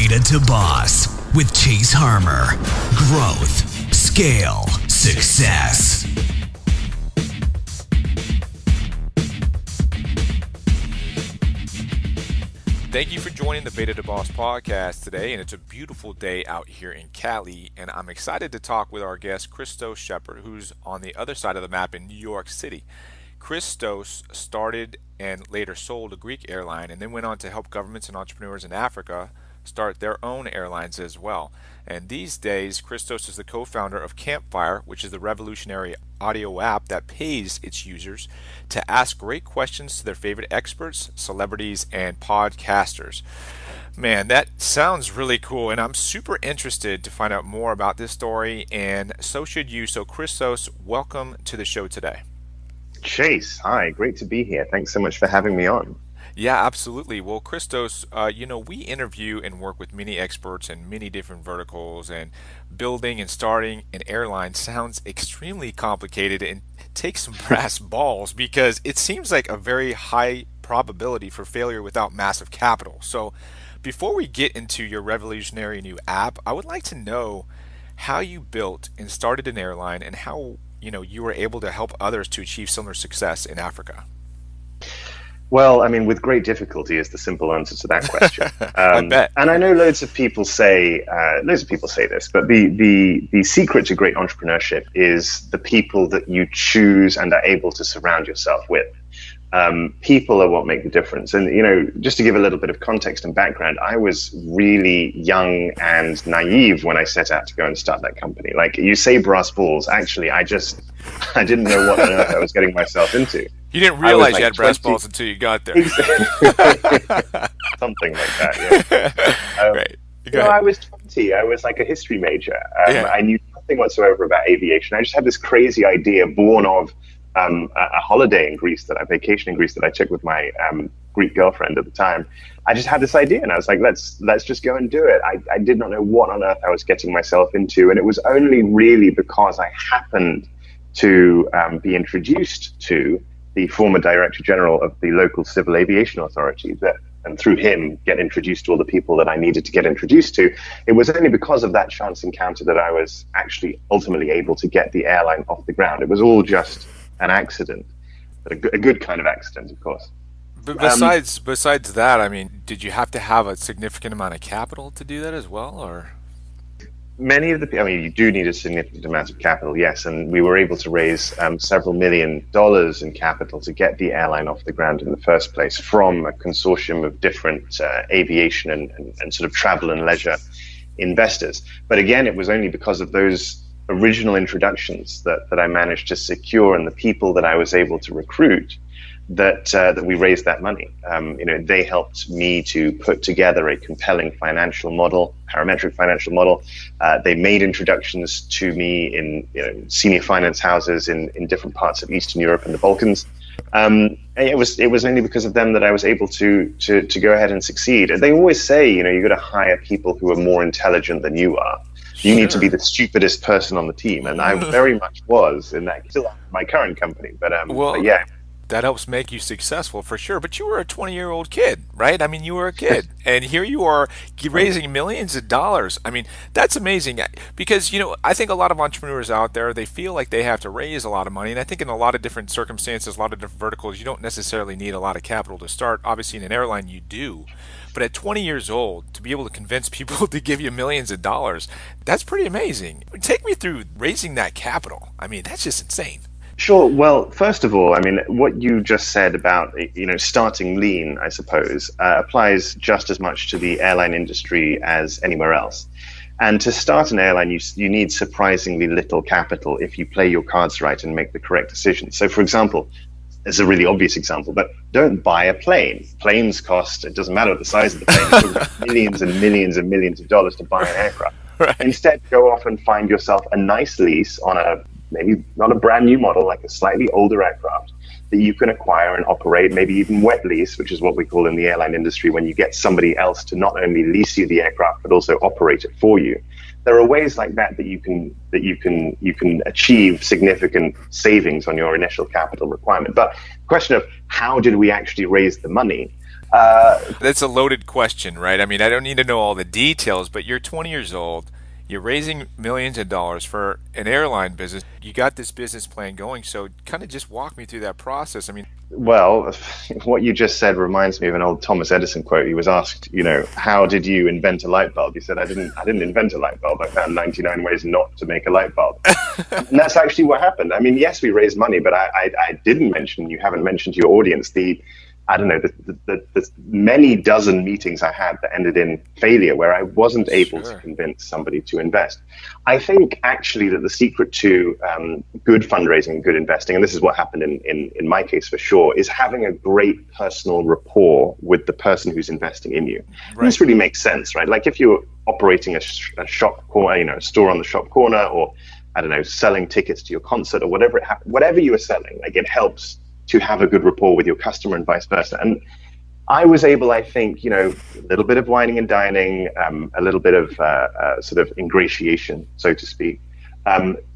Beta2Boss with Chase Harmer. Growth, scale, success. Thank you for joining the Beta2Boss Podcast today, and it's a beautiful day out here in Cali, and I'm excited to talk with our guest, Christos Shepard, who's on the other side of the map in New York City. Christos started and later sold a Greek airline, and then went on to help governments and entrepreneurs in Africa start their own airlines as well. And these days, Christos is the co-founder of Campfire, which is the revolutionary audio app that pays its users to ask great questions to their favorite experts, celebrities, and podcasters. Man, that sounds really cool, and I'm super interested to find out more about this story, and so should you. So Christos, welcome to the show today. Chase, hi, great to be here. Thanks so much for having me on. Yeah, absolutely. Well, Christos, we interview and work with many experts in many different verticals, and building and starting an airline sounds extremely complicated and takes some brass balls because it seems like a very high probability for failure without massive capital. So before we get into your revolutionary new app, I would like to know how you built and started an airline and how you were able to help others to achieve similar success in Africa. Well, I mean, with great difficulty is the simple answer to that question. I bet. And I know loads of people say this, but the secret to great entrepreneurship is the people that you choose and are able to surround yourself with. People are what make the difference. And, just to give a little bit of context and background, I was really young and naive when I set out to go and start that company. Like you say brass balls, actually, I didn't know what on earth I was getting myself into. You didn't realize you had brass balls until you got there. Something like that, yeah. Right. I was 20. I was like a history major. I knew nothing whatsoever about aviation. I just had this crazy idea born of a holiday in Greece, a vacation in Greece that I took with my Greek girlfriend at the time. I just had this idea, and I was like, let's just go and do it. I did not know what on earth I was getting myself into, and it was only really because I happened to be introduced to the former Director General of the local Civil Aviation Authority, and through him get introduced to all the people that I needed to get introduced to. It was only because of that chance encounter that I was actually ultimately able to get the airline off the ground. It was all just an accident, but a good kind of accident, of course. But besides that, I mean, did you have to have a significant amount of capital to do that as well, or? You do need a significant amount of capital, yes, and we were able to raise several $1 million in capital to get the airline off the ground in the first place from a consortium of different aviation and sort of travel and leisure investors. But again, it was only because of those original introductions that I managed to secure and the people that I was able to recruit that we raised that money. They helped me to put together a compelling financial model, parametric financial model. They made introductions to me in senior finance houses in different parts of Eastern Europe and the Balkans. And it was only because of them that I was able to go ahead and succeed. And they always say, you got to hire people who are more intelligent than you are. You need to be the stupidest person on the team, and I very much was in that. Still my current company, but yeah. That helps make you successful for sure. But you were a 20-year-old kid, right? I mean, you were a kid, and here you are raising millions of dollars. I mean, that's amazing because, I think a lot of entrepreneurs out there, they feel like they have to raise a lot of money. And I think in a lot of different circumstances, a lot of different verticals, you don't necessarily need a lot of capital to start. Obviously, in an airline, you do. But at 20 years old, to be able to convince people to give you millions of dollars, that's pretty amazing. Take me through raising that capital. I mean, that's just insane. Sure. Well, first of all, I mean, what you just said about, starting lean, I suppose, applies just as much to the airline industry as anywhere else. And to start an airline, you need surprisingly little capital if you play your cards right and make the correct decisions. So, for example, it's a really obvious example, but don't buy a plane. Planes cost, it doesn't matter the size of the plane, it costs millions and millions and millions of dollars to buy an aircraft. Right. Instead, go off and find yourself a nice lease on maybe not a brand new model, like a slightly older aircraft that you can acquire and operate, maybe even wet lease, which is what we call in the airline industry when you get somebody else to not only lease you the aircraft, but also operate it for you. There are ways like that you can achieve significant savings on your initial capital requirement. But the question of how did we actually raise the money? That's a loaded question, right? I mean, I don't need to know all the details, but you're 20 years old. You're raising millions of dollars for an airline business. You got this business plan going, so kind of just walk me through that process. I mean, Well, what you just said reminds me of an old Thomas Edison quote. He was asked, how did you invent a light bulb? He said, I didn't invent a light bulb. I found 99 ways not to make a light bulb. And that's actually what happened. I mean, yes, we raised money, but I didn't mention, you haven't mentioned to your audience, the many dozen meetings I had that ended in failure where I wasn't able to convince somebody to invest. I think actually that the secret to good fundraising and good investing, and this is what happened in my case for sure, is having a great personal rapport with the person who's investing in you. Right. This really makes sense, right? Like if you're operating a shop corner, a store on the shop corner, or I don't know, selling tickets to your concert or whatever you are selling, like it helps to have a good rapport with your customer and vice versa. And I was able, I think, a little bit of wining and dining, a little bit of sort of ingratiation, so to speak,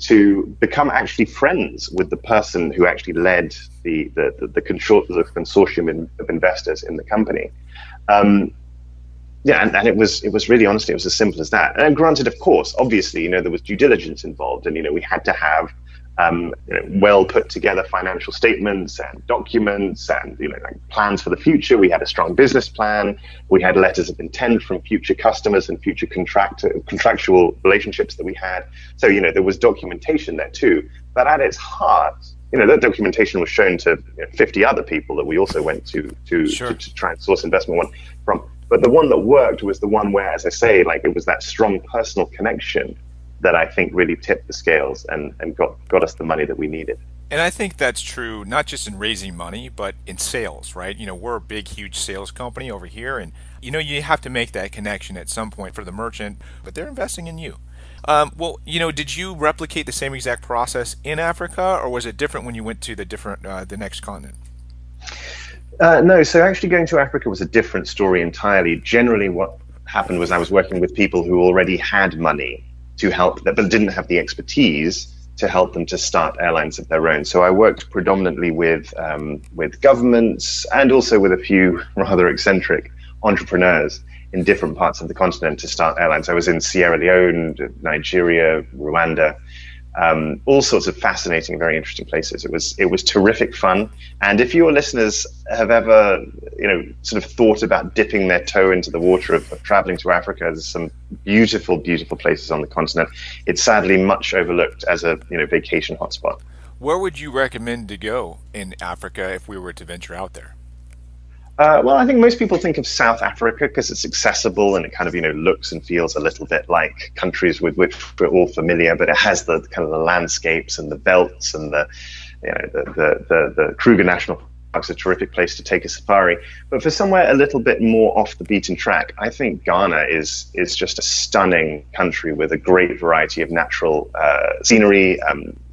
to become actually friends with the person who actually led the consortium of investors in the company. And it was really, honestly, it was as simple as that. And granted, of course, obviously, there was due diligence involved, and we had to have well put together financial statements and documents and like plans for the future. We had a strong business plan. We had letters of intent from future customers and future contractual relationships that we had. So there was documentation there too. But at its heart, that documentation was shown to 50 other people that we also went to try and source investment from. But the one that worked was the one where, as I say, like it was that strong personal connection that I think really tipped the scales and got us the money that we needed. And I think that's true, not just in raising money, but in sales, right? We're a big, huge sales company over here, and you have to make that connection at some point for the merchant, but they're investing in you. Did you replicate the same exact process in Africa, or was it different when you went to the next continent? No, so actually going to Africa was a different story entirely. Generally, what happened was I was working with people who already had money to help them, but didn't have the expertise to help them to start airlines of their own. So I worked predominantly with governments and also with a few rather eccentric entrepreneurs in different parts of the continent to start airlines. I was in Sierra Leone, Nigeria, Rwanda, all sorts of fascinating, very interesting places. It was terrific fun. And if your listeners have ever, sort of thought about dipping their toe into the water of traveling to Africa, there's some beautiful, beautiful places on the continent. It's sadly much overlooked as a vacation hotspot. Where would you recommend to go in Africa if we were to venture out there? Well, I think most people think of South Africa because it's accessible and it kind of, looks and feels a little bit like countries with which we're all familiar, but it has the kind of the landscapes and the velds and the Kruger National Park's a terrific place to take a safari. But for somewhere a little bit more off the beaten track, I think Ghana is just a stunning country with a great variety of natural scenery,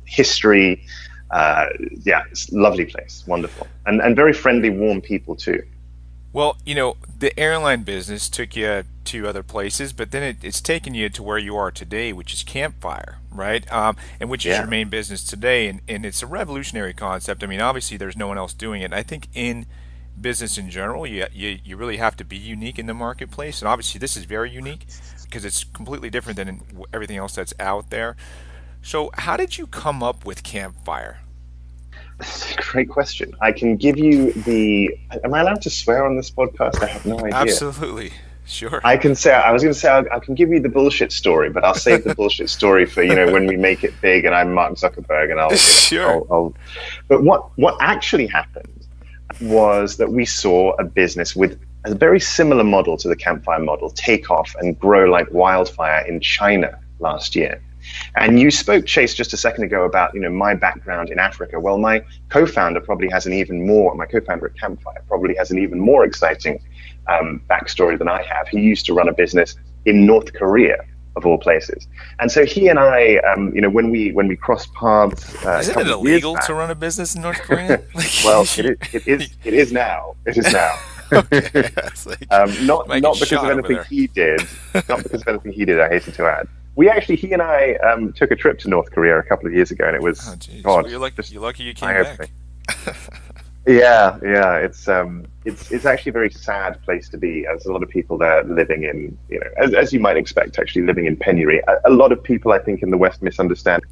history. It's a lovely place, wonderful, and very friendly, warm people too. Well, the airline business took you to other places, but then it's taken you to where you are today, which is Campfire, right? And which is your main business today, and it's a revolutionary concept. I mean, obviously, there's no one else doing it. And I think in business in general, you really have to be unique in the marketplace, and obviously, this is very unique because it's completely different than everything else that's out there. So how did you come up with Campfire? That's a great question. I can give you am I allowed to swear on this podcast? I have no idea. Absolutely. Sure. I can say, I can give you the bullshit story, but I'll save the bullshit story for, when we make it big and I'm Mark Zuckerberg and I'll, sure. But what actually happened was that we saw a business with a very similar model to the Campfire model take off and grow like wildfire in China last year. And you spoke, Chase, just a second ago about, my background in Africa. Well, my co-founder at Campfire probably has an even more exciting backstory than I have. He used to run a business in North Korea, of all places. And so he and I, when we crossed paths, isn't it illegal to run a business in North Korea? Well, it is now. It is now. Okay. Not because of anything he did. Not because of anything he did, I hasten to add. He and I took a trip to North Korea a couple of years ago, and it was God. Well, you're lucky you came back. Yeah. It's actually a very sad place to be. There's a lot of people there living in, as you might expect, actually living in penury. A lot of people, I think, in the West misunderstand.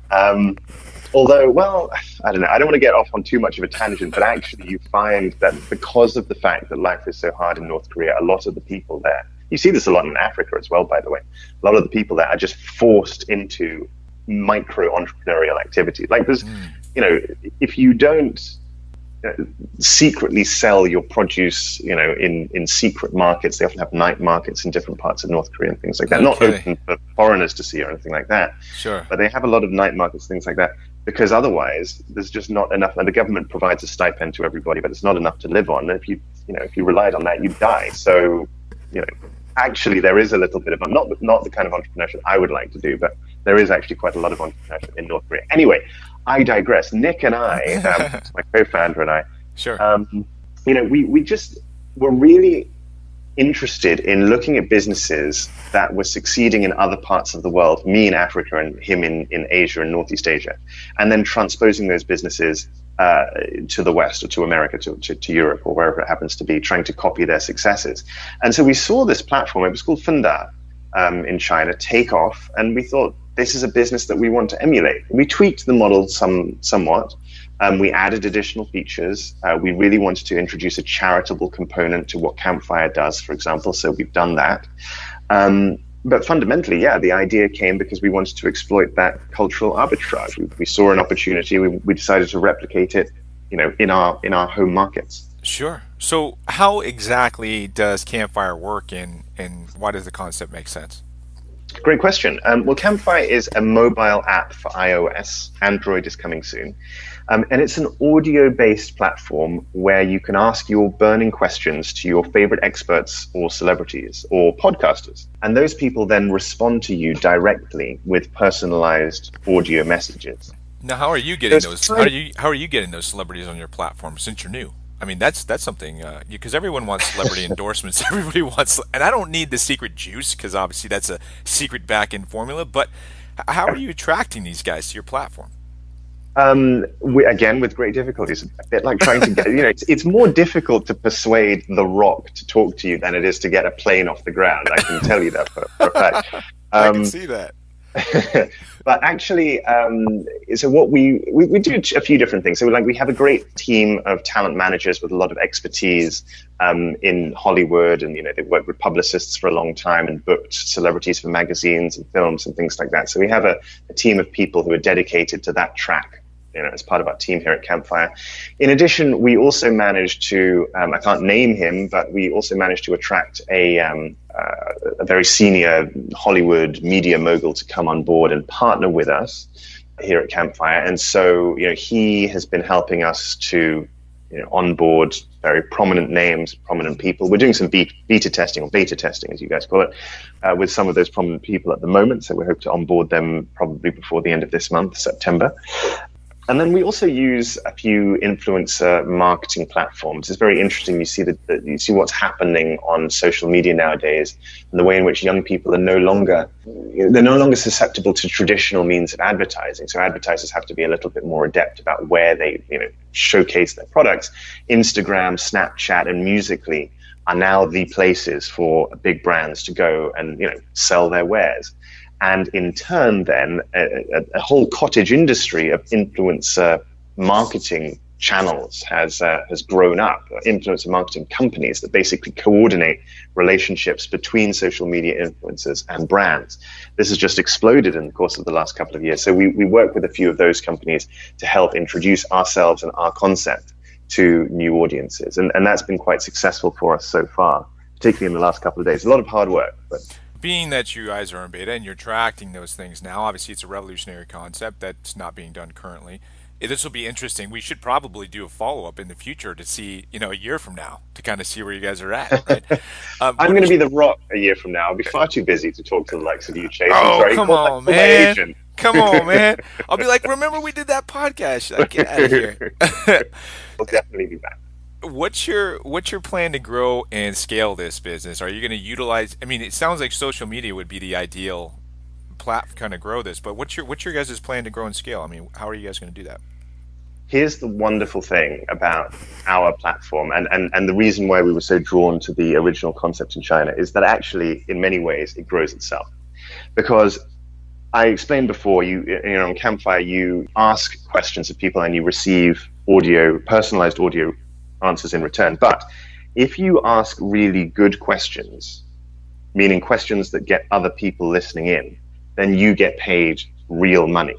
Although, well, I don't know. I don't want to get off on too much of a tangent, but actually, you find that because of the fact that life is so hard in North Korea, a lot of the people there. You see this a lot in Africa as well, by the way. A lot of the people there are just forced into micro entrepreneurial activity. Like there's, if you don't secretly sell your produce, in secret markets. They often have night markets in different parts of North Korea and things like that. Not open for foreigners to see or anything like that. Sure. But they have a lot of night markets, things like that, because otherwise there's just not enough. And the government provides a stipend to everybody, but it's not enough to live on. And if you relied on that, you'd die. So, actually there is a little bit of not the kind of entrepreneurship I would like to do, but there is actually quite a lot of entrepreneurship in North Korea. Anyway, I digress. Nick and I, my co-founder and I, sure, we're really interested in looking at businesses that were succeeding in other parts of the world, me in Africa and him in Asia and Northeast Asia, and then transposing those businesses to the West or to America, to Europe or wherever it happens to be, trying to copy their successes. And so we saw this platform, it was called Funda, in China, take off, and we thought, this is a business that we want to emulate. We tweaked the model somewhat. We added additional features. We really wanted to introduce a charitable component to what Campfire does, for example. So we've done that. But fundamentally, the idea came because we wanted to exploit that cultural arbitrage. We saw an opportunity. We decided to replicate it, in our home markets. Sure. So how exactly does Campfire work, and why does the concept make sense? Great question. Well, Campfire is a mobile app for iOS. Android is coming soon. And it's an audio-based platform where you can ask your burning questions to your favorite experts or celebrities or podcasters. And those people then respond to you directly with personalized audio messages. Now, how are you getting those? How are you getting those celebrities on your platform since you're new? I mean, that's something, because everyone wants celebrity endorsements. Everybody wants, and I don't need the secret juice because obviously that's a secret back-end formula. But how are you attracting these guys to your platform? Again, with great difficulties. A bit like trying to get, it's more difficult to persuade The Rock to talk to you than it is to get a plane off the ground. I can tell you that for a fact. I can see that. But actually, so what we do a few different things. So we have a great team of talent managers with a lot of expertise in Hollywood, and they've worked with publicists for a long time and booked celebrities for magazines and films and things like that. So we have a team of people who are dedicated to that track, as part of our team here at Campfire. In addition, we also managed to, I can't name him, but we also managed to attract a very senior Hollywood media mogul to come on board and partner with us here at Campfire. And so, he has been helping us to, onboard very prominent names, prominent people. We're doing some beta testing, or beta testing, as you guys call it, with some of those prominent people at the moment. So we hope to onboard them probably before the end of this month, September. And then we also use a few influencer marketing platforms. It's very interesting. You see what's happening on social media nowadays, and the way in which young people are no longer susceptible to traditional means of advertising. So advertisers have to be a little bit more adept about where they showcase their products. Instagram, Snapchat, and Musical.ly are now the places for big brands to go and sell their wares. And in turn, then, a whole cottage industry of influencer marketing channels has grown up, influencer marketing companies that basically coordinate relationships between social media influencers and brands. This has just exploded in the course of the last couple of years. So we work with a few of those companies to help introduce ourselves and our concept to new audiences. And that's been quite successful for us so far, particularly in the last couple of days. A lot of hard work, but... Being that you guys are in beta and you're tracking those things now, obviously it's a revolutionary concept that's not being done currently. This will be interesting. We should probably do a follow-up in the future to see, a year from now, to kind of see where you guys are at. Right? I'm going to be The Rock a year from now. I'll be far too busy to talk to the likes of you, Chase. Oh, come on, man. Come on, man. I'll be like, remember we did that podcast? Like, get out of here. We'll definitely be back. What's your plan to grow and scale this business? Are you going to utilize? I mean, it sounds like social media would be the ideal platform kind of grow this, but what's your guys' plan to grow and scale? I mean, how are you guys going to do that? here's the wonderful thing about our platform and the reason why we were so drawn to the original concept in China is that actually, in many ways, it grows itself. Because I explained before, you know, on Campfire, you ask questions of people and you receive personalized audio answers in return. But if you ask really good questions, meaning questions that get other people listening in, then you get paid real money.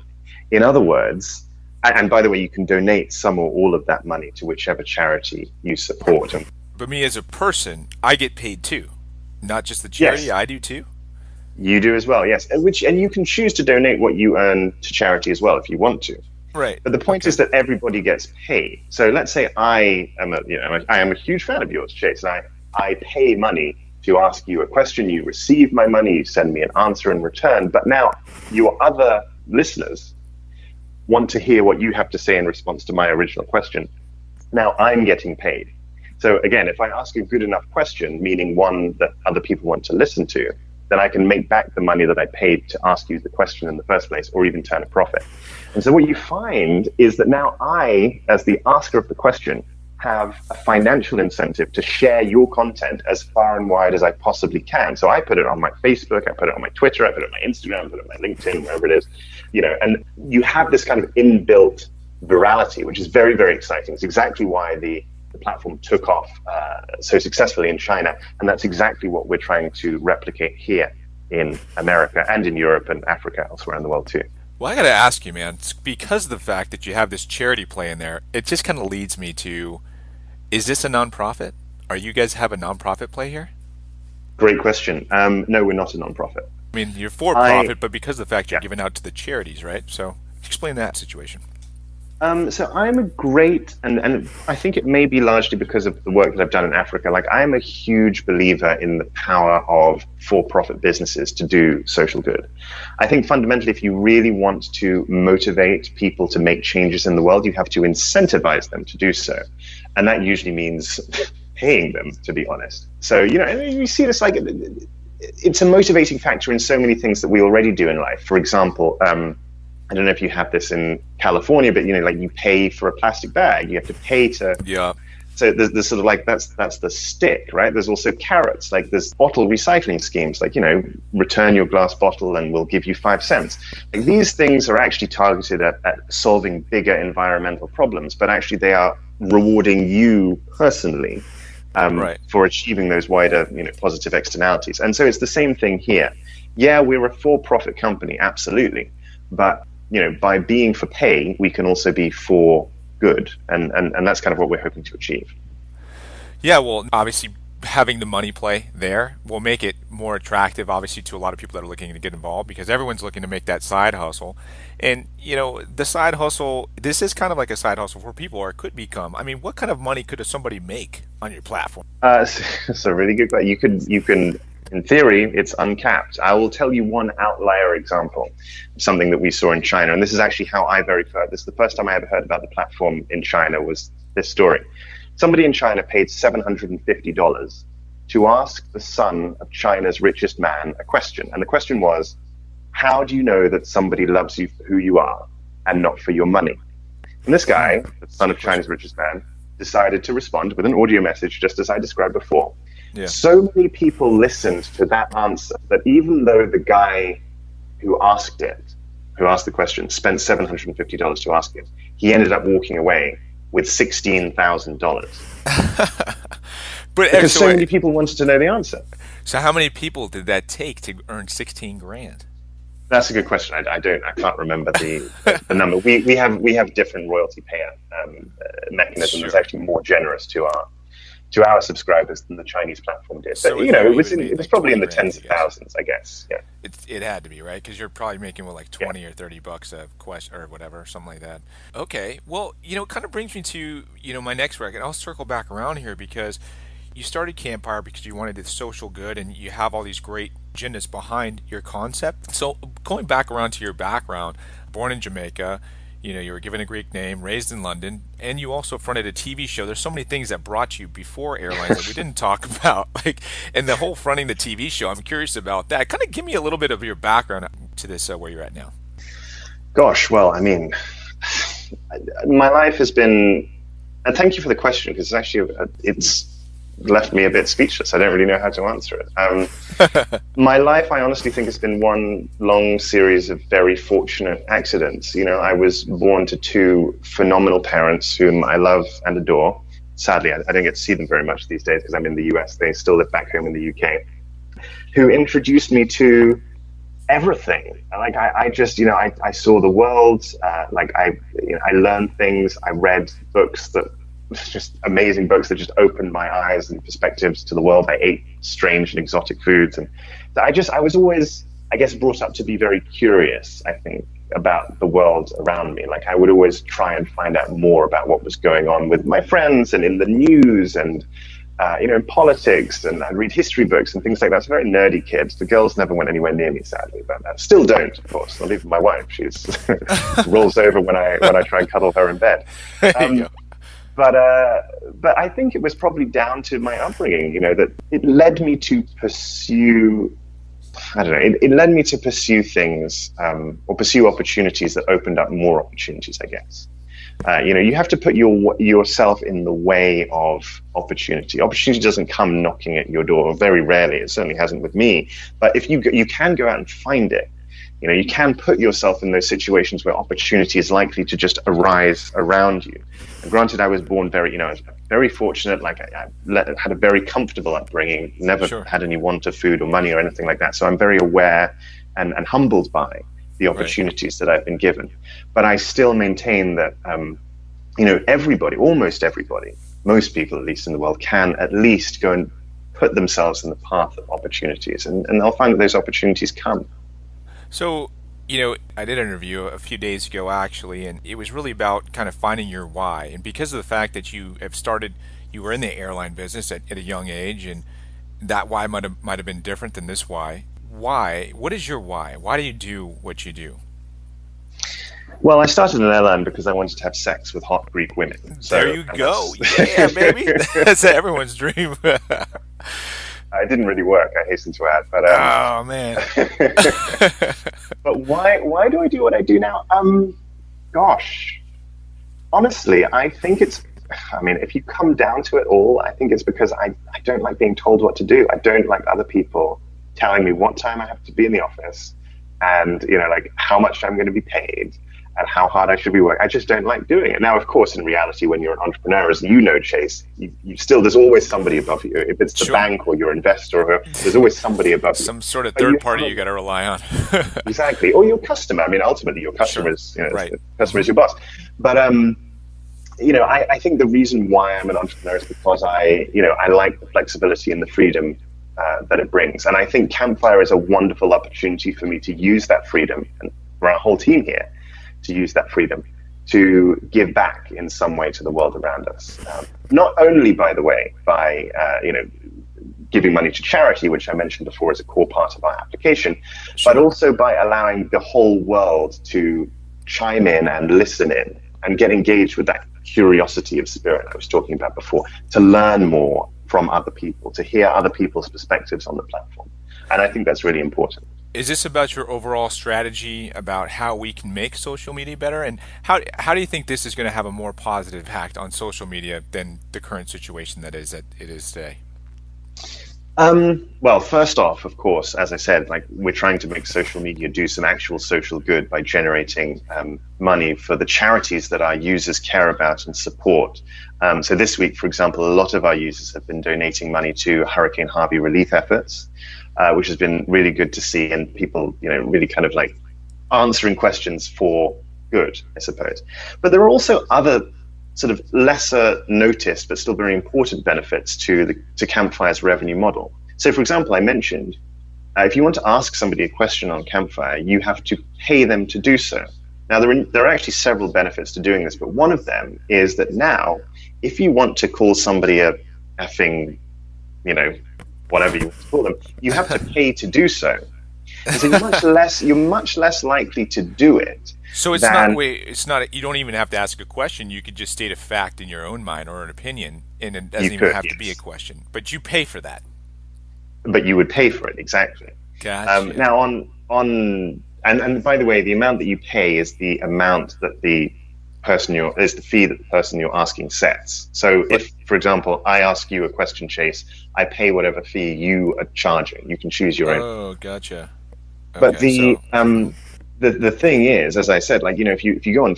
In other words, and by the way, you can donate some or all of that money to whichever charity you support. But me as a person, I get paid too. Not just the charity, Yes. I do too. You do as well, yes. And you can choose to donate what you earn to charity as well if you want to. Right. But the point is that everybody gets paid. So let's say I am a huge fan of yours, Chase, and I pay money to ask you a question. You receive my money, you send me an answer in return. But now your other listeners want to hear what you have to say in response to my original question. Now I'm getting paid. So again, if I ask a good enough question, meaning one that other people want to listen to, then I can make back the money that I paid to ask you the question in the first place, or even turn a profit. And so what you find is that now I, as the asker of the question, have a financial incentive to share your content as far and wide as I possibly can. So I put it on my Facebook, I put it on my Twitter, I put it on my Instagram, I put it on my LinkedIn, wherever it is, you know, and you have this kind of inbuilt virality, which is very, very exciting. It's exactly why the platform took off so successfully in China. And that's exactly what we're trying to replicate here in America and in Europe and Africa, elsewhere in the world too. Well, I got to ask you, man, because of the fact that you have this charity play in there, it just kind of leads me to, is this a nonprofit? Are you guys have a nonprofit play here? Great question. No, we're not a nonprofit. I mean, you're for profit, but because of the fact you're giving out to the charities, right? So explain that situation. So I'm a great, and I think it may be largely because of the work that I've done in Africa, like I'm a huge believer in the power of for-profit businesses to do social good. I think fundamentally, if you really want to motivate people to make changes in the world, you have to incentivize them to do so. And that usually means paying them, to be honest. So, you know, you see this like, it's a motivating factor in so many things that we already do in life. For example, I don't know if you have this in California, but, you know, like you pay for a plastic bag, you have to pay to. Yeah. So there's sort of like, that's the stick, right? There's also carrots, like there's bottle recycling schemes, like, you know, return your glass bottle and we'll give you 5 cents. Like these things are actually targeted at solving bigger environmental problems, but actually they are rewarding you personally for achieving those wider, you know, positive externalities. And so it's the same thing here. Yeah, we're a for-profit company, absolutely. But, you know, by being for pay, we can also be for good. And that's kind of what we're hoping to achieve. Yeah, well, obviously having the money play there will make it more attractive, obviously, to a lot of people that are looking to get involved, because everyone's looking to make that side hustle. And, you know, the side hustle, this is kind of like a side hustle for people, or it could become. I mean, what kind of money could somebody make on your platform? It's a really good question. You can, in theory, it's uncapped. I will tell you one outlier example, something that we saw in China. And this is actually how I heard. This is the first time I ever heard about the platform in China, was this story. Somebody in China paid $750 to ask the son of China's richest man a question. And the question was, how do you know that somebody loves you for who you are and not for your money? And this guy, the son of China's richest man, decided to respond with an audio message, just as I described before. Yeah. So many people listened to that answer that even though the guy who asked the question, spent $750 to ask it, he ended up walking away with $16,000. Because so many people wanted to know the answer. So how many people did that take to earn 16 grand? That's a good question. I can't remember the number. We have different royalty payer mechanisms. Sure. That's actually more generous to our subscribers than the Chinese platform did. So but, you know, it was probably in the tens of thousands, I guess. Yeah. It had to be, right? Because you're probably making like 20 or $30 a question or whatever, something like that. Okay. Well, you know, it kind of brings me to, you know, my next record. I'll circle back around here because you started Campfire because you wanted the social good, and you have all these great agendas behind your concept. So going back around to your background, born in Jamaica, you know, you were given a Greek name, raised in London, and you also fronted a TV show. There's so many things that brought you before airlines that we didn't talk about, like, and the whole fronting the TV show. I'm curious about that. Kind of give me a little bit of your background to this, where you're at now. Gosh, well, I mean, my life has been, and thank you for the question, because actually it's left me a bit speechless. I don't really know how to answer it. My life, I honestly think, has been one long series of very fortunate accidents. I was born to two phenomenal parents whom I love and adore. Sadly, I don't get to see them very much these days because I'm in the US. They still live back home in the UK, who introduced me to everything. Like I saw the world. I learned things. I read books that just amazing books that just opened my eyes and perspectives to the world. I ate strange and exotic foods, and I was always, I guess, brought up to be very curious, I think, about the world around me. Like I would always try and find out more about what was going on with my friends and in the news and in politics, and I'd read history books and things like that. I was a very nerdy kid. The girls never went anywhere near me, sadly, but still don't, of course. Not even my wife. She's rolls over when I try and cuddle her in bed. But I think it was probably down to my upbringing, that it led me to pursue, it led me to pursue things or pursue opportunities that opened up more opportunities, I guess. You have to put yourself in the way of opportunity. Opportunity doesn't come knocking at your door, very rarely. It certainly hasn't with me. But if you can go out and find it, you can put yourself in those situations where opportunity is likely to just arise around you. And granted, I was born I was very fortunate. Like I had a very comfortable upbringing, never had any want of food or money or anything like that. So I'm very aware and humbled by the opportunities that I've been given. But I still maintain that, everybody, almost everybody, most people at least in the world, can at least go and put themselves in the path of opportunities, and they'll find that those opportunities come. So, I did an interview a few days ago, actually, and it was really about kind of finding your why. And because of the fact that you were in the airline business at a young age, and that why might have been different than this why. Why? What is your why? Why do you do what you do? Well, I started an airline because I wanted to have sex with hot Greek women. So, there you go. Yeah, baby. That's everyone's dream. It didn't really work, I hasten to add. But oh, man. But why do I do what I do now? Gosh. Honestly, I think if you come down to it all, I think it's because I don't like being told what to do. I don't like other people telling me what time I have to be in the office and, how much I'm going to be paid and how hard I should be working. I just don't like doing it. Now, of course, in reality, when you're an entrepreneur, as you know, Chase, there's always somebody above you. If it's the bank or your investor, there's always somebody above you. Some sort of third party you got to rely on. Exactly. Or your customer. Ultimately, your customer is, right. The customer is your boss. But, I think the reason why I'm an entrepreneur is because I like the flexibility and the freedom that it brings. And I think Campfire is a wonderful opportunity for me to use that freedom, and for our whole team here, to use that freedom to give back in some way to the world around us. Not only, by the way, by giving money to charity, which I mentioned before is a core part of our application, but also by allowing the whole world to chime in and listen in and get engaged with that curiosity of spirit I was talking about before, to learn more from other people, to hear other people's perspectives on the platform. And I think that's really important. Is this about your overall strategy about how we can make social media better? And how do you think this is going to have a more positive impact on social media than the current situation that it is today? Well, first off, of course, as I said, we're trying to make social media do some actual social good by generating money for the charities that our users care about and support. So this week, for example, a lot of our users have been donating money to Hurricane Harvey relief efforts, which has been really good to see, and people, really kind of answering questions for good, I suppose. But there are also other sort of lesser noticed but still very important benefits to Campfire's revenue model. So, for example, I mentioned if you want to ask somebody a question on Campfire, you have to pay them to do so. Now, there are actually several benefits to doing this, but one of them is that now, if you want to call somebody a effing, whatever you want to call them, you have to pay to do so. And so you're much less likely to do it. So it's not. You don't even have to ask a question. You could just state a fact in your own mind or an opinion, and it doesn't even have to be a question. But you pay for that. But you would pay for it, exactly. Gotcha. Now and by the way, the amount that you pay is the amount that the the fee that the person you're asking sets. So if, for example, I ask you a question, Chase, I pay whatever fee you are charging. You can choose your own. Oh, gotcha. But Okay, the thing is, as I said, like, if you go on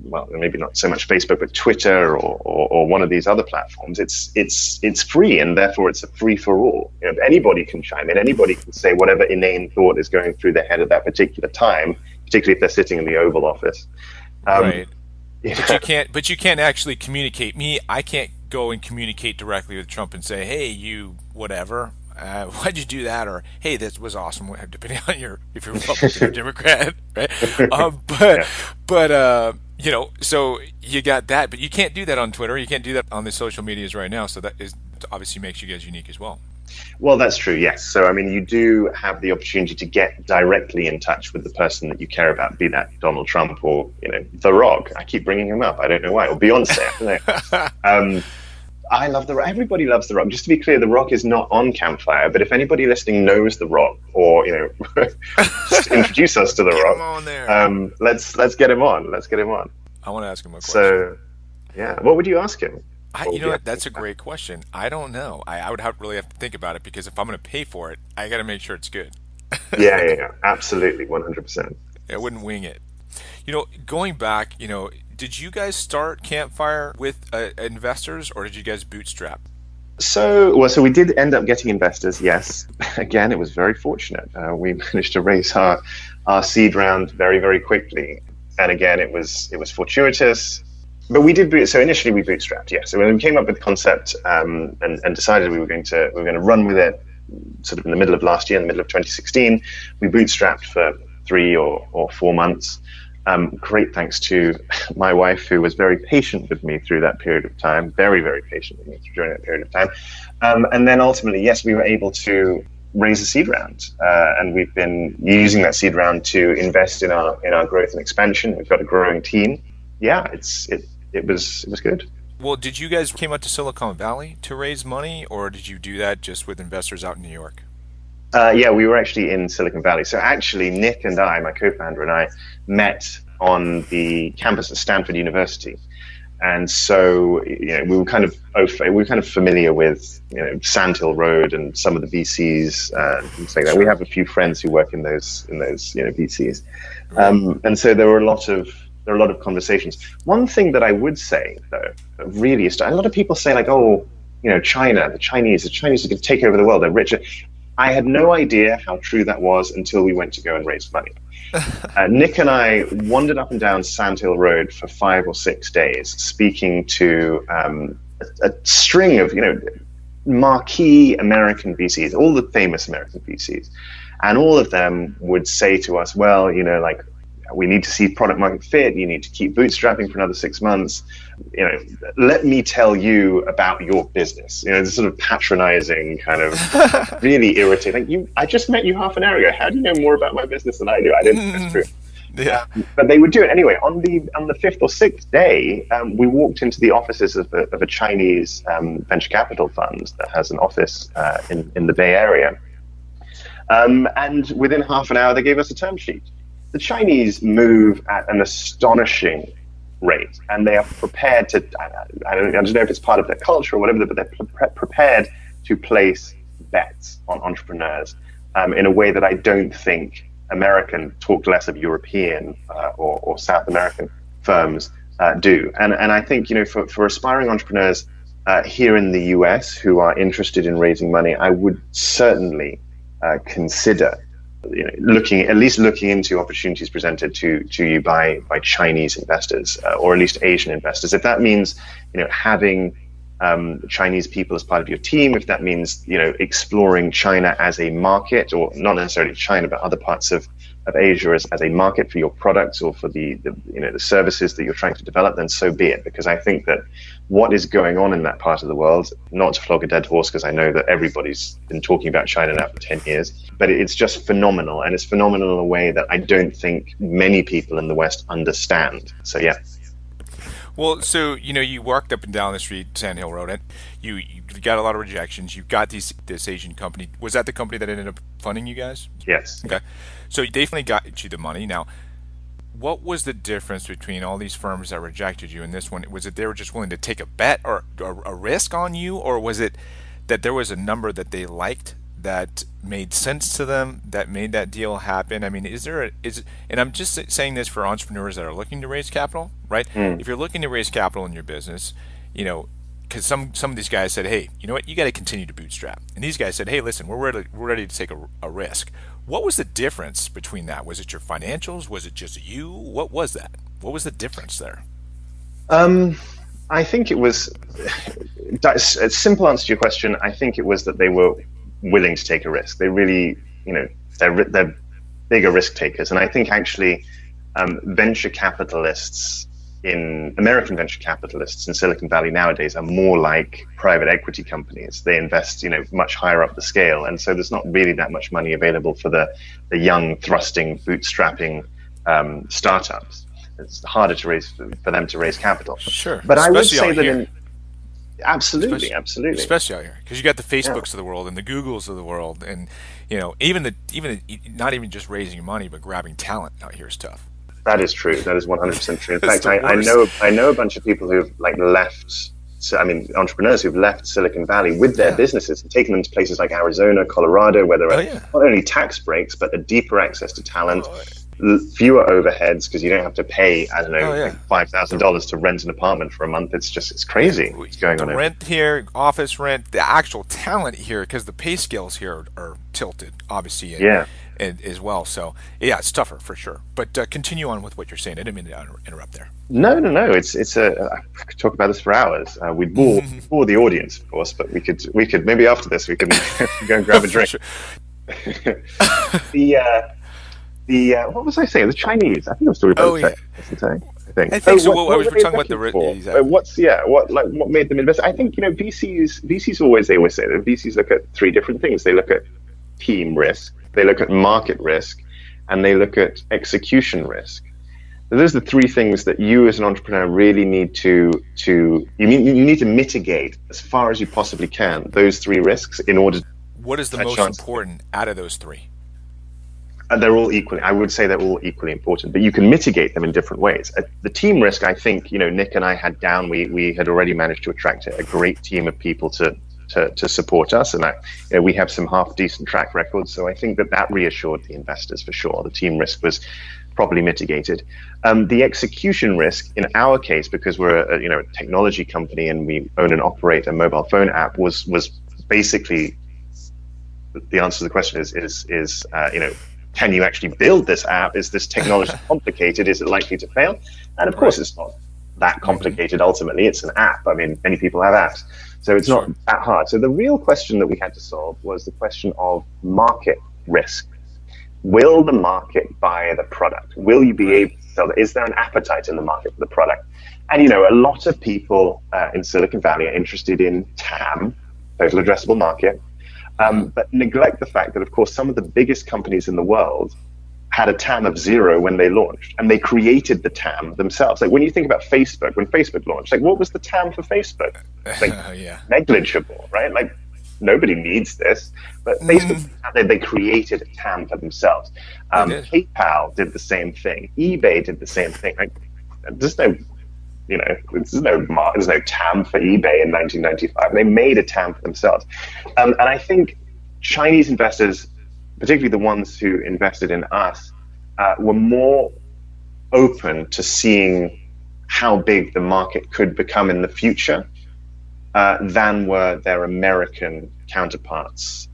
well, maybe not so much Facebook, but Twitter or one of these other platforms, it's free, and therefore it's a free for all. Anybody can chime in, anybody can say whatever inane thought is going through their head at that particular time, particularly if they're sitting in the Oval Office. right. Yeah. But you can't actually communicate. I can't go and communicate directly with Trump and say, hey, you whatever. Why'd you do that? Or, hey, this was awesome, depending on if you're Republican or Democrat, right? So you got that, but you can't do that on Twitter. You can't do that on the social medias right now. So that obviously makes you guys unique as well. Well, that's true, yes. So, I mean, you do have the opportunity to get directly in touch with the person that you care about, be that Donald Trump or, The Rock. I keep bringing him up. I don't know why. Or Beyonce. I don't know. I love The Rock. Everybody loves The Rock. Just to be clear, The Rock is not on Campfire, but if anybody listening knows The Rock, or just introduce us to The Rock, him on there. Let's get him on. Let's get him on. I want to ask him a question. So, yeah, what would you ask him? What? That's a great question. I don't know. I would really have to think about it, because if I'm going to pay for it, I got to make sure it's good. Yeah, absolutely, 100%. I wouldn't wing it. Going back, did you guys start Campfire with investors, or did you guys bootstrap? So we did end up getting investors, yes. Again, it was very fortunate. We managed to raise our seed round very, very quickly. And again, it was fortuitous. But we did so initially we bootstrapped, yes. So when we came up with the concept and decided we were going to run with it sort of in the middle of last year, in the middle of 2016, we bootstrapped for 3 or 4 months. Great thanks to my wife, who was very patient with me through that period of time, very, very patient with me during that period of time. And then ultimately, yes, we were able to raise a seed round. And we've been using that seed round to invest in our growth and expansion. We've got a growing team. Yeah, it was good. Well, did you guys came out to Silicon Valley to raise money, or did you do that just with investors out in New York? Yeah, we were actually in Silicon Valley. So actually, Nick and I, my co-founder and I, met on the campus at Stanford University, and so we were kind of familiar with Sand Hill Road and some of the VCs and things like that. We have a few friends who work in those VCs, and so there were a lot of conversations. One thing that I would say, though, really is a lot of people say, like, oh, China, the Chinese are going to take over the world. They're richer. I had no idea how true that was until we went to go and raise money. Nick and I wandered up and down Sand Hill Road for 5 or 6 days, speaking to a string of marquee American VCs, all the famous American VCs, and all of them would say to us, well, like, we need to see product market fit. You need to keep bootstrapping for another 6 months. Let me tell you about your business. This sort of patronizing kind of really irritating. I just met you half an hour ago. How do you know more about my business than I do? I didn't. That's true. Yeah. But they would do it anyway. On the 5th or 6th day, we walked into the offices of a Chinese venture capital fund that has an office in the Bay Area. And within half an hour, they gave us a term sheet. The Chinese move at an astonishing rate, and they are prepared to, I don't know if it's part of their culture or whatever, but they're prepared to place bets on entrepreneurs in a way that I don't think American, talk less of European or South American firms do. And I think, for aspiring entrepreneurs here in the US who are interested in raising money, I would certainly consider looking into opportunities presented to you by Chinese investors or at least Asian investors. If that means having Chinese people as part of your team, if that means exploring China as a market, or not necessarily China but other parts of Asia as a market for your products or for the services that you're trying to develop, then so be it. Because I think that what is going on in that part of the world, not to flog a dead horse, because I know that everybody's been talking about China now for 10 years, but it's just phenomenal, and it's phenomenal in a way that I don't think many people in the West understand. So yeah. Well, so you walked up and down the street, Sand Hill Road, and you got a lot of rejections. You got this Asian company. Was that the company that ended up funding you guys? Yes. Okay. So they definitely got you the money. Now, what was the difference between all these firms that rejected you and this one? Was it they were just willing to take a bet or a risk on you, or was it that there was a number that they liked that made sense to them that made that deal happen? I mean, and I'm just saying this for entrepreneurs that are looking to raise capital, right? If you're looking to raise capital in your business, because some of these guys said, hey, you know what, you got to continue to bootstrap, and these guys said, hey, listen, we're ready to take a risk. What was the difference between that? Was it your financials? Was it just you? What was that? What was the difference there? I think it was a simple answer to your question. I think it was that they were willing to take a risk. They really, they're bigger risk takers. And I think actually venture capitalists American venture capitalists in Silicon Valley nowadays are more like private equity companies. They invest, much higher up the scale. And so there's not really that much money available for the young, thrusting, bootstrapping startups. It's harder for them to raise capital. Sure. But especially I would say that here. Absolutely. Especially out here, because you got the Facebooks of the world and the Googles of the world, and even not even just raising money, but grabbing talent out here is tough. That is true. That is 100% true. In fact, I know a bunch of people who've left. Entrepreneurs who've left Silicon Valley with their businesses and taken them to places like Arizona, Colorado, where there are not only tax breaks but a deeper access to talent. Fewer overheads because you don't have to pay, $5,000 to rent an apartment for a month. It's crazy what's going on. Rent here, office rent, the actual talent here, because the pay scales here are tilted, obviously, and as well. So it's tougher for sure. But continue on with what you're saying. I didn't mean to interrupt there. No. It's I could talk about this for hours. We bore the audience, of course, but we could maybe after this we can go and grab a drink. What was I saying? The Chinese. I think I was talking about I think so. I was talking about what made them invest. I think VCs always say that VCs look at three different things. They look at team risk, they look at market risk, and they look at execution risk. So those are the three things that you as an entrepreneur really need to mitigate as far as you possibly can. Those three risks in order. What is the most important out of those three? They're all equally. I would say they're all equally important, but you can mitigate them in different ways. The team risk, I think, Nick and I had down. We had already managed to attract a great team of people to support us, and we have some half decent track records. So I think that reassured the investors for sure. The team risk was probably mitigated. The execution risk, in our case, because we're a technology company and we own and operate a mobile phone app, was basically the answer to the question is can you actually build this app? Is this technology complicated? Is it likely to fail? And of course, it's not that complicated. Ultimately, it's an app. I mean, many people have apps, so it's not that hard. So the real question that we had to solve was the question of market risk. Will the market buy the product? Will you be able to sell it? Is there an appetite in the market for the product? And a lot of people in Silicon Valley are interested in TAM, total addressable market. But neglect the fact that, of course, some of the biggest companies in the world had a TAM of 0 when they launched, and they created the TAM themselves. Like when you think about Facebook, when Facebook launched, what was the TAM for Facebook? Negligible, right? Like nobody needs this, but Facebook, they created a TAM for themselves. PayPal did the same thing. eBay did the same thing. There's no TAM for eBay in 1995. They made a TAM for themselves. And I think Chinese investors, particularly the ones who invested in us, were more open to seeing how big the market could become in the future than were their American counterparts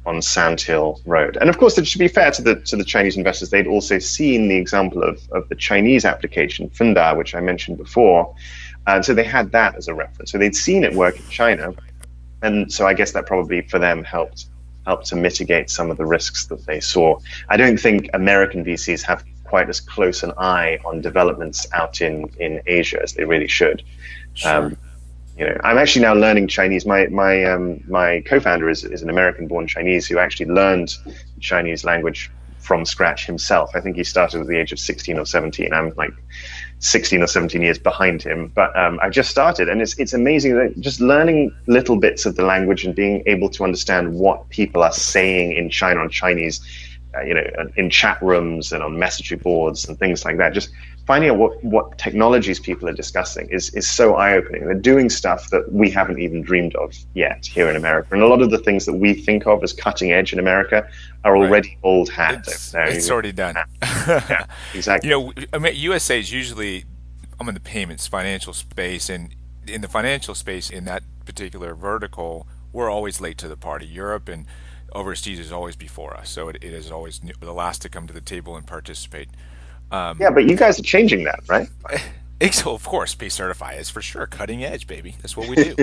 on Sand Hill Road. And of course, to be fair to the Chinese investors, they'd also seen the example of the Chinese application, Funda, which I mentioned before. And so they had that as a reference. So they'd seen it work in China. And so I guess that probably for them helped to mitigate some of the risks that they saw. I don't think American VCs have quite as close an eye on developments out in Asia as they really should. Sure. I'm actually now learning Chinese. My co-founder is an American-born Chinese who actually learned the Chinese language from scratch himself. I think he started at the age of 16 or 17. I'm like 16 or 17 years behind him, but I just started, and it's amazing that just learning little bits of the language and being able to understand what people are saying in China on Chinese in chat rooms and on messaging boards and things like that. Just finding out what technologies people are discussing is so eye-opening. They're doing stuff that we haven't even dreamed of yet here in America. And a lot of the things that we think of as cutting edge in America are already old hat. It's already done. Yeah, exactly. USA is usually, I'm in the payments, financial space, and in the financial space, in that particular vertical, we're always late to the party. Europe and overseas is always before us, so it is always the last to come to the table and participate. Yeah, but you guys are changing that, right? So of course, be certified is for sure cutting edge, baby. That's what we do.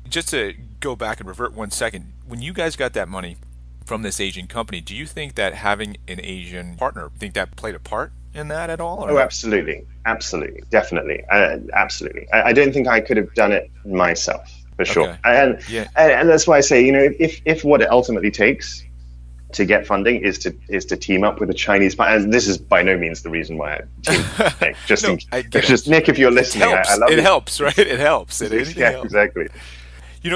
Just to go back and revert 1 second, when you guys got that money from this Asian company, do you think that having an Asian partner, think that played a part in that at all? Oh, absolutely, definitely, absolutely. I don't think I could have done it myself. For sure. Okay. And that's why I say, if what it ultimately takes to get funding is to team up with a Chinese partner, and this is by no means the reason why I team Nick. Just Nick, if you're listening, I love it. It helps, right? It helps. Yeah, exactly.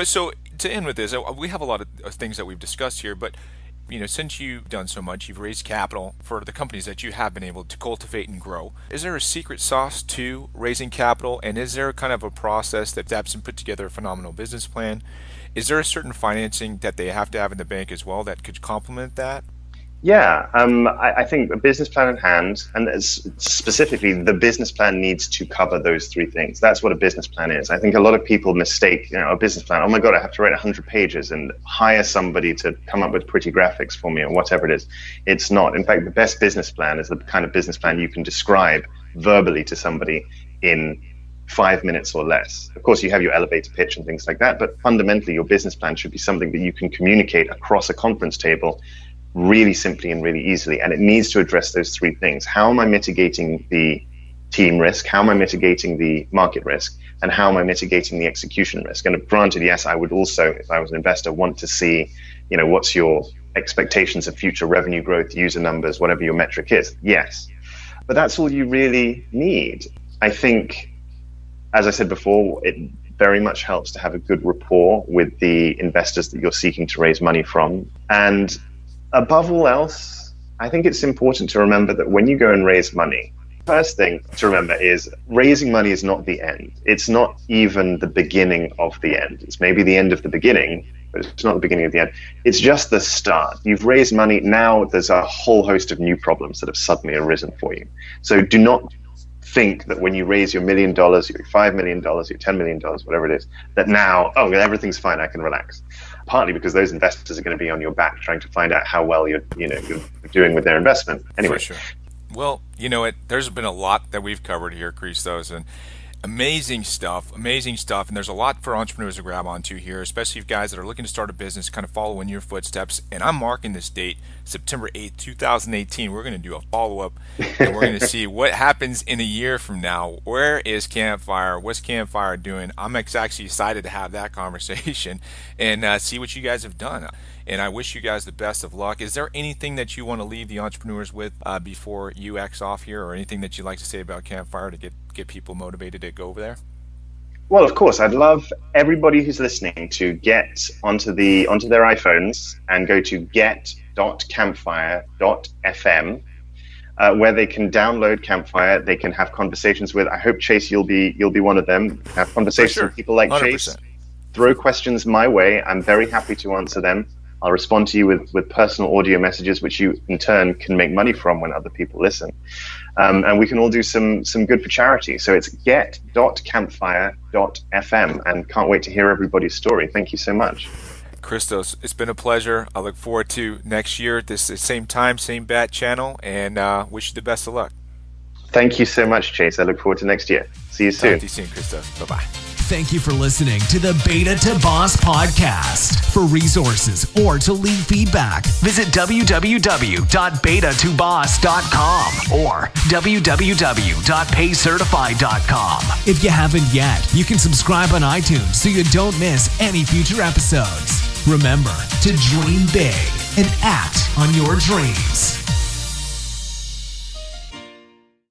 So to end with this, we have a lot of things that we've discussed here, but since you've done so much, you've raised capital for the companies that you have been able to cultivate and grow. Is there a secret sauce to raising capital? And is there kind of a process that Dabson put together a phenomenal business plan? Is there a certain financing that they have to have in the bank as well that could complement that? Yeah, I think a business plan in hand, and specifically the business plan needs to cover those three things. That's what a business plan is. I think a lot of people mistake, a business plan. Oh my God, I have to write 100 pages and hire somebody to come up with pretty graphics for me or whatever it is. It's not. In fact, the best business plan is the kind of business plan you can describe verbally to somebody in 5 minutes or less. Of course, you have your elevator pitch and things like that, but fundamentally, your business plan should be something that you can communicate across a conference table really simply and really easily. And it needs to address those three things. How am I mitigating the team risk? How am I mitigating the market risk? And how am I mitigating the execution risk? And granted, yes, I would also, if I was an investor, want to see, what's your expectations of future revenue growth, user numbers, whatever your metric is. Yes. But that's all you really need. I think, as I said before, it very much helps to have a good rapport with the investors that you're seeking to raise money from. And above all else, I think it's important to remember that when you go and raise money, first thing to remember is raising money is not the end. It's not even the beginning of the end. It's maybe the end of the beginning, but it's not the beginning of the end. It's just the start. You've raised money. Now there's a whole host of new problems that have suddenly arisen for you. So do not think that when you raise your $1 million, your $5 million, your $10 million, whatever it is, that now, everything's fine, I can relax. Partly because those investors are going to be on your back trying to find out how well you're doing with their investment. Anyway. For sure. Well, there's been a lot that we've covered here, Christos, and amazing stuff. And there's a lot for entrepreneurs to grab onto here, especially guys that are looking to start a business, kind of follow in your footsteps. And I'm marking this date, September 8th, 2018. We're going to do a follow-up, and we're going to see what happens in a year from now. Where is Campfire? What's Campfire doing? I'm actually excited to have that conversation and see what you guys have done. And I wish you guys the best of luck. Is there anything that you want to leave the entrepreneurs with before you X off here, or anything that you'd like to say about Campfire to get people motivated to go over there? Well, of course, I'd love everybody who's listening to get onto their iPhones and go to get.campfire.fm, where they can download Campfire. They can have conversations with. I hope, Chase, you'll be one of them. Have conversations with people like 100%. Chase. Throw questions my way. I'm very happy to answer them. I'll respond to you with personal audio messages, which you in turn can make money from when other people listen. And we can all do some good for charity. So it's get.campfire.fm, and can't wait to hear everybody's story. Thank you so much. Christos, it's been a pleasure. I look forward to next year at this same time, same bat channel, and wish you the best of luck. Thank you so much, Chase. I look forward to next year. See you soon. Talk to you soon, Christos. Bye-bye. Thank you for listening to the Beta2Boss Podcast. For resources or to leave feedback, visit www.beta2boss.com or www.paycertified.com. If you haven't yet, you can subscribe on iTunes so you don't miss any future episodes. Remember to dream big and act on your dreams.